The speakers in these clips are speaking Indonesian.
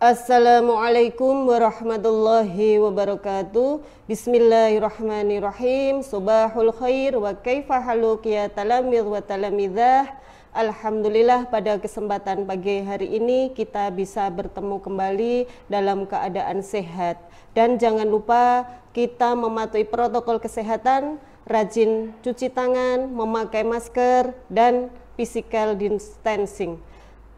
Assalamualaikum warahmatullahi wabarakatuh. Bismillahirrahmanirrahim. Subahul khair wa kaifa haluk ya talamidh wa talamidah. Alhamdulillah, pada kesempatan pagi hari ini kita bisa bertemu kembali dalam keadaan sehat. Dan jangan lupa kita mematuhi protokol kesehatan, rajin cuci tangan, memakai masker, dan physical distancing.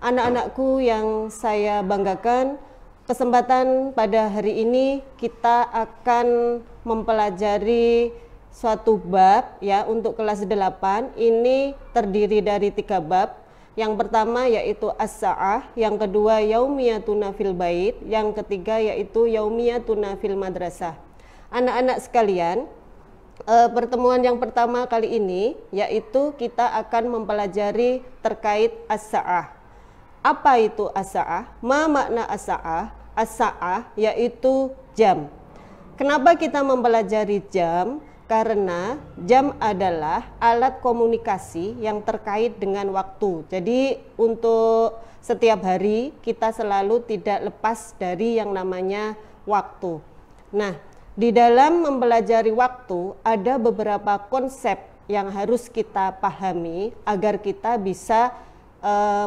Anak-anakku yang saya banggakan, kesempatan pada hari ini kita akan mempelajari suatu bab ya untuk kelas 8. Ini terdiri dari 3 bab. Yang pertama yaitu as-sa'ah, yang kedua yaumiyatuna fil bait, yang ketiga yaitu yaumiyatuna fil madrasah. Anak-anak sekalian, pertemuan yang pertama kali ini yaitu kita akan mempelajari terkait as-sa'ah. Apa itu as-sa'ah? Ma makna as-sa'ah? As-sa'ah yaitu jam. Kenapa kita mempelajari jam? Karena jam adalah alat komunikasi yang terkait dengan waktu. Jadi untuk setiap hari kita selalu tidak lepas dari yang namanya waktu. Nah, di dalam mempelajari waktu ada beberapa konsep yang harus kita pahami agar kita bisa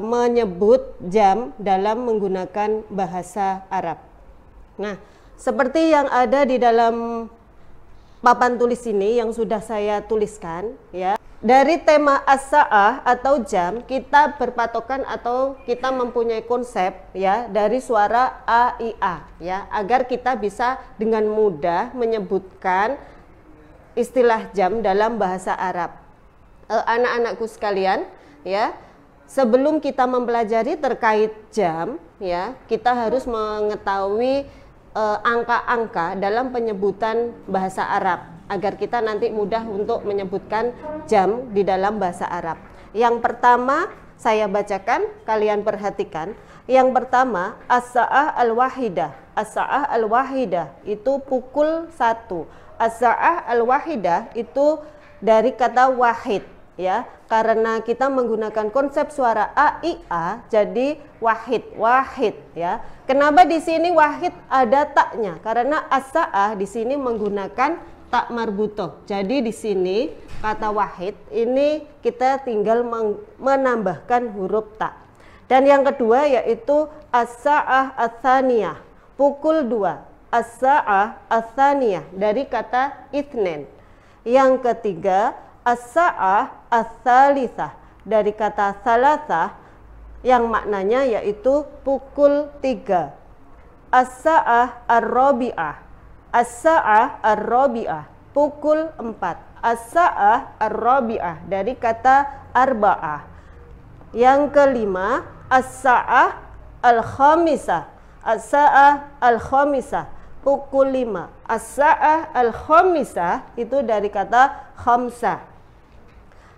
menyebut jam dalam menggunakan bahasa Arab. Nah, seperti yang ada di dalam papan tulis ini yang sudah saya tuliskan ya. Dari tema as-sa'ah atau jam, kita berpatokan atau kita mempunyai konsep ya dari suara a, i, a ya, agar kita bisa dengan mudah menyebutkan istilah jam dalam bahasa Arab. Anak-anakku sekalian ya, sebelum kita mempelajari terkait jam ya, kita harus mengetahui angka-angka dalam penyebutan bahasa Arab agar kita nanti mudah untuk menyebutkan jam di dalam bahasa Arab. Yang pertama saya bacakan, kalian perhatikan. Yang pertama, as-sa'ah al-wahidah. As-sa'ah al-wahidah itu pukul 1. As-sa'ah al-wahidah itu dari kata wahid ya, karena kita menggunakan konsep suara a, i, a, jadi wahid ya. Kenapa di sini wahid ada taknya? Karena as-sa'ah di sini menggunakan tak marbutoh. Jadi di sini kata wahid ini kita tinggal menambahkan huruf tak. Dan yang kedua yaitu as-sa'ah ats-tsaniyah, pukul 2. As-sa'ah ats-tsaniyah dari kata itsnen. Yang ketiga as-sa'ah ats-tsalitsah dari kata salasah yang maknanya yaitu pukul 3. As-sa'ah ar-rabi'ah. As-sa'ah ar-rabi'ah pukul 4. As-sa'ah ar-rabi'ah dari kata arba'ah. Yang kelima as-sa'ah al-khamisah. As-sa'ah al-khamisah pukul 5. As-sa'ah al-khamisah itu dari kata khamsah.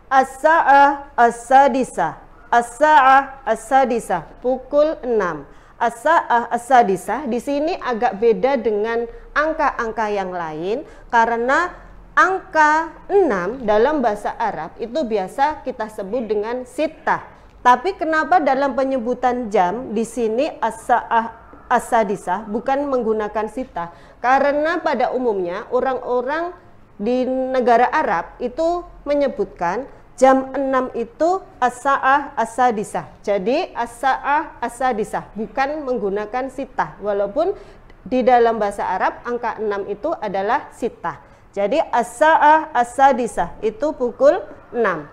As-sa'ah as-sadisah. As-sa'ah as-sadisah pukul 6. As-sa'ah as-sadisah di sini agak beda dengan angka-angka yang lain karena angka 6 dalam bahasa Arab itu biasa kita sebut dengan sittah. Tapi kenapa dalam penyebutan jam di sini as-sa'ah as-sadisah bukan menggunakan sittah? Karena pada umumnya orang-orang di negara Arab itu menyebutkan jam 6 itu as-sa'ah as-sadisah. Jadi as-sa'ah as-sadisah bukan menggunakan sittah. Walaupun di dalam bahasa Arab angka 6 itu adalah sittah. Jadi as-sa'ah as-sadisah itu pukul 6.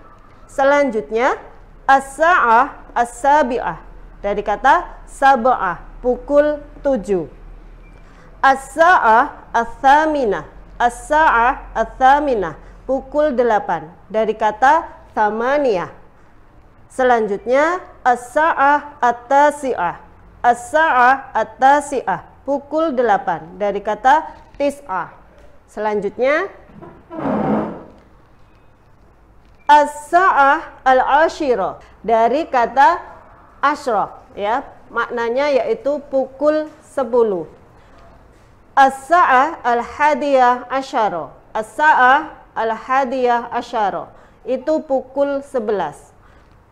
Selanjutnya as-sa'ah as-sabi'ah dari kata sab'ah pukul 7. As-sa'ah ats-tsaminah. As-sa'ah ats-tsaminah pukul 8 dari kata tsamaniyah. Selanjutnya as-sa'ah at-tasi'ah. As-sa'ah at-tasi'ah pukul 8 dari kata tis'ah. Selanjutnya as-sa'ah al-ashirah dari kata asyrah ya, maknanya yaitu pukul 10. As-sa'ah al-hadiyah asyara. As-sa'ah al-hadiyah asyara itu pukul 11.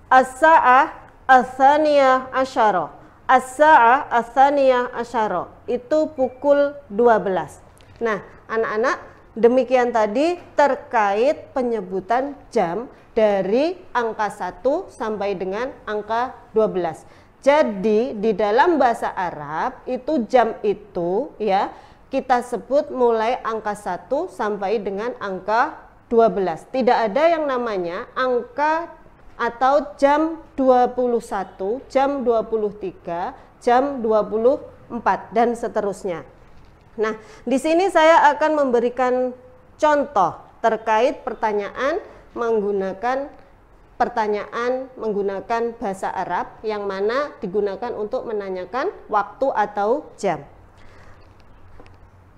As-sa'ah ats-tsaniyah asyara. As-sa'ah ats-tsaniyah asyara, itu pukul 12. Nah, anak-anak, demikian tadi terkait penyebutan jam dari angka 1 sampai dengan angka 12. Jadi di dalam bahasa Arab itu jam itu ya kita sebut mulai angka 1 sampai dengan angka 12. Tidak ada yang namanya angka atau jam 21, jam 23, jam 24 dan seterusnya. Nah, di sini saya akan memberikan contoh terkait pertanyaan menggunakan bahasa Arab yang mana digunakan untuk menanyakan waktu atau jam.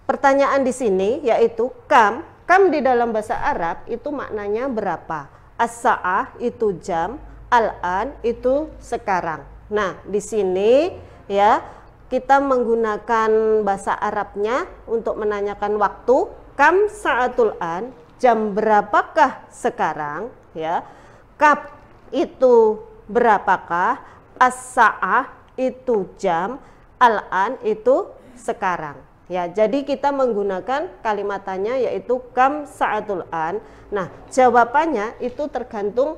Pertanyaan di sini yaitu kam di dalam bahasa Arab itu maknanya berapa? As-sa'ah itu jam, al-an itu sekarang. Nah, di sini ya kita menggunakan bahasa Arabnya untuk menanyakan waktu. Kam sa'atul an, jam berapakah sekarang ya. Kap itu berapakah, as-sa'ah itu jam, al-an itu sekarang. Ya, jadi kita menggunakan kalimatannya yaitu kam sa'atul an. Nah, jawabannya itu tergantung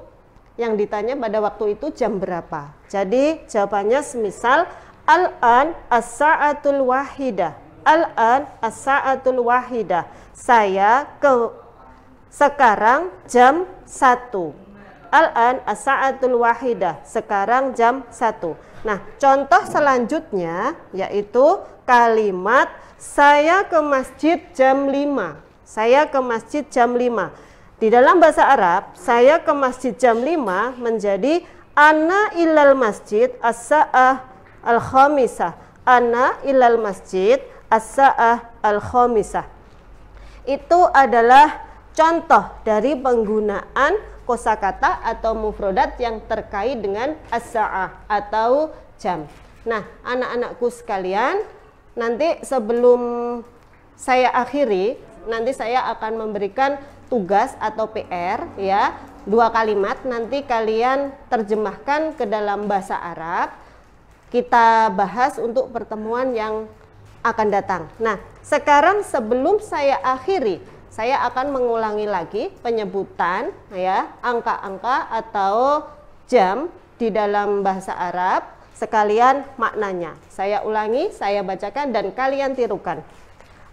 yang ditanya pada waktu itu jam berapa. Jadi jawabannya semisal al-an as-sa'atul wahidah. Al-an as-sa'atul wahidah. Saya sekarang jam 1. Al-an as-sa'atul wahidah. Sekarang jam 1. Nah, contoh selanjutnya yaitu kalimat saya ke masjid jam 5. Saya ke masjid jam 5. Di dalam bahasa Arab, saya ke masjid jam 5 menjadi ana ilal masjid as-sa'ah al-khamisah. Ana ilal masjid as-sa'ah al-khamisah. Itu adalah contoh dari penggunaan kosakata atau mufrodat yang terkait dengan as-sa'ah atau jam. Nah, anak-anakku sekalian, nanti sebelum saya akhiri, nanti saya akan memberikan tugas atau PR ya, 2 kalimat nanti kalian terjemahkan ke dalam bahasa Arab. Kita bahas untuk pertemuan yang akan datang. Nah, sekarang sebelum saya akhiri, saya akan mengulangi lagi penyebutan ya, angka-angka atau jam di dalam bahasa Arab sekalian maknanya. Saya ulangi, saya bacakan dan kalian tirukan.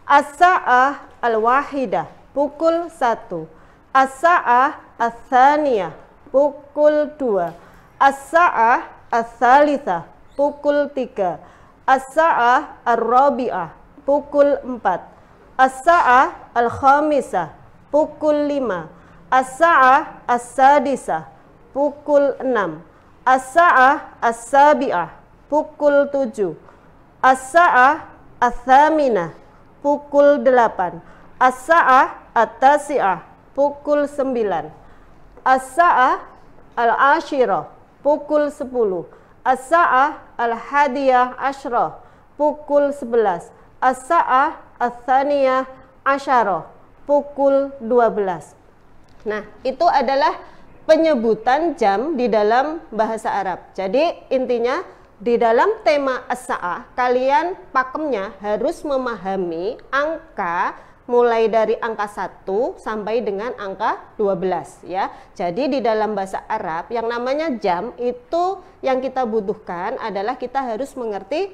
As-sa'ah al-wahidah, pukul 1. As-sa'ah ats-tsaniyah, pukul 2. As-sa'ah ats-tsalitsah, pukul 3. As-sa'ah ar-rabi'ah, pukul 4. As-sa'ah al-khamisah, pukul 5. As-sa'ah as-sadisah, pukul 6. As-sa'ah as-sabi'ah, pukul 7. As-sa'ah ats-tsaminah, pukul 8. As-sa'ah at-tasi'ah, pukul 9. As-sa'ah al-ashirah, pukul 10. As-sa'ah al-hadiyah asyrah, pukul 11. As-sa'ah ats-tsaniyah asyarah, pukul 12. Nah, itu adalah penyebutan jam di dalam bahasa Arab. Jadi intinya di dalam tema as-sa'ah kalian pakemnya harus memahami angka mulai dari angka 1 sampai dengan angka 12 ya. Jadi di dalam bahasa Arab yang namanya jam itu yang kita butuhkan adalah kita harus mengerti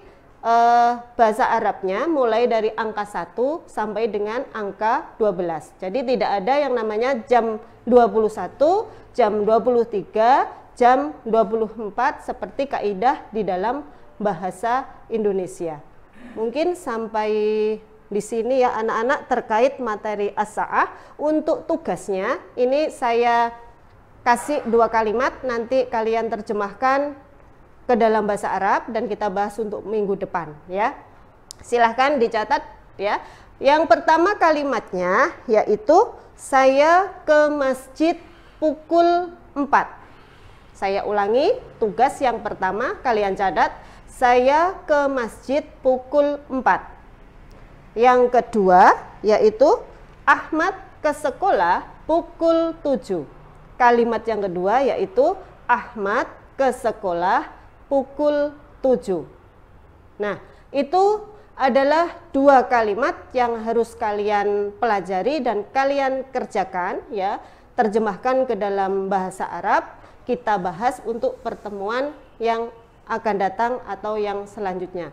bahasa Arabnya mulai dari angka 1 sampai dengan angka 12. Jadi tidak ada yang namanya jam 21, jam 23, jam 24 seperti kaidah di dalam bahasa Indonesia. Mungkin sampai di sini ya anak-anak terkait materi as-sa'ah. Untuk tugasnya ini saya kasih 2 kalimat, nanti kalian terjemahkan ke dalam bahasa Arab dan kita bahas untuk minggu depan ya. Silahkan dicatat ya. Yang pertama kalimatnya yaitu saya ke masjid pukul 4. Saya ulangi, tugas yang pertama kalian catat, saya ke masjid pukul 4. Yang kedua yaitu Ahmad ke sekolah pukul 7. Kalimat yang kedua yaitu Ahmad ke sekolah pukul 7. Nah, itu adalah 2 kalimat yang harus kalian pelajari dan kalian kerjakan ya, terjemahkan ke dalam bahasa Arab. Kita bahas untuk pertemuan yang akan datang atau yang selanjutnya.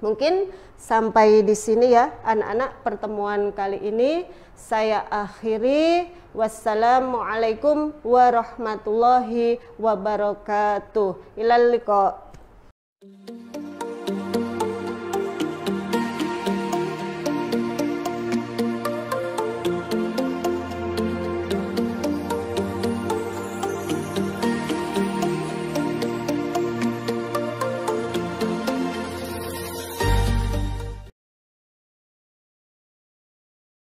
Mungkin sampai di sini ya anak-anak, pertemuan kali ini saya akhiri. Wassalamualaikum warahmatullahi wabarakatuh. Ilal liqa.